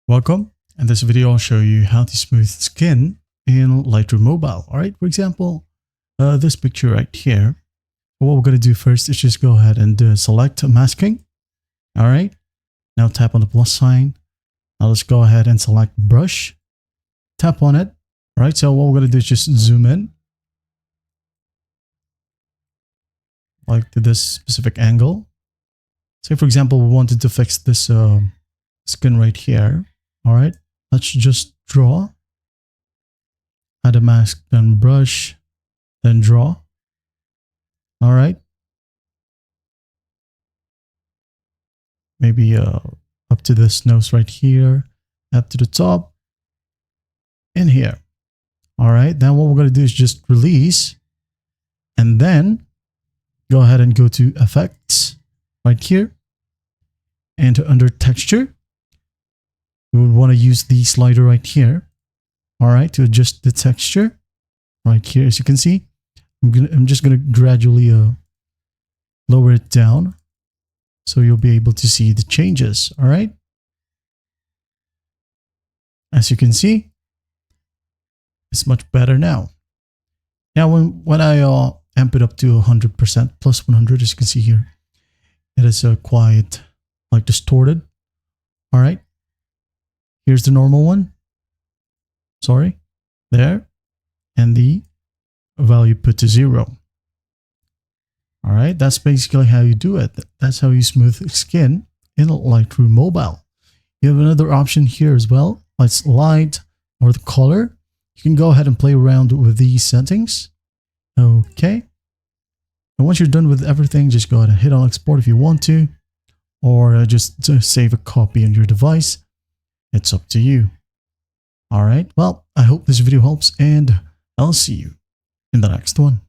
Welcome. In this video, I'll show you how to smooth skin in Lightroom Mobile. All right. For example, this picture right here. What we're going to do first is just go ahead and select masking. All right. Now tap on the plus sign. Now let's go ahead and select brush. Tap on it. All right. So what we're going to do is just zoom in. Like to this specific angle. Say, for example, we wanted to fix this skin right here. All right, let's just draw. Add a mask, then brush, then draw. All right. Maybe up to this nose right here, up to the top, in here. All right, then what we're going to do is just release, and then go ahead and go to effects right here, and under texture. We would want to use the slider right here, all right, to adjust the texture right here. As you can see, I'm just gonna gradually lower it down, so you'll be able to see the changes. All right, as you can see, it's much better now. Now, when I amp it up to 100% plus 100, as you can see here, it is quite like distorted. All right. Here's the normal one. Sorry, there. And the value put to 0. All right, that's basically how you do it. That's how you smooth skin in Lightroom Mobile. You have another option here as well. It's light or the color. You can go ahead and play around with these settings. Okay. And once you're done with everything, just go ahead and hit on export if you want to, or just save a copy on your device. It's up to you. All right. Well, I hope this video helps, and I'll see you in the next one.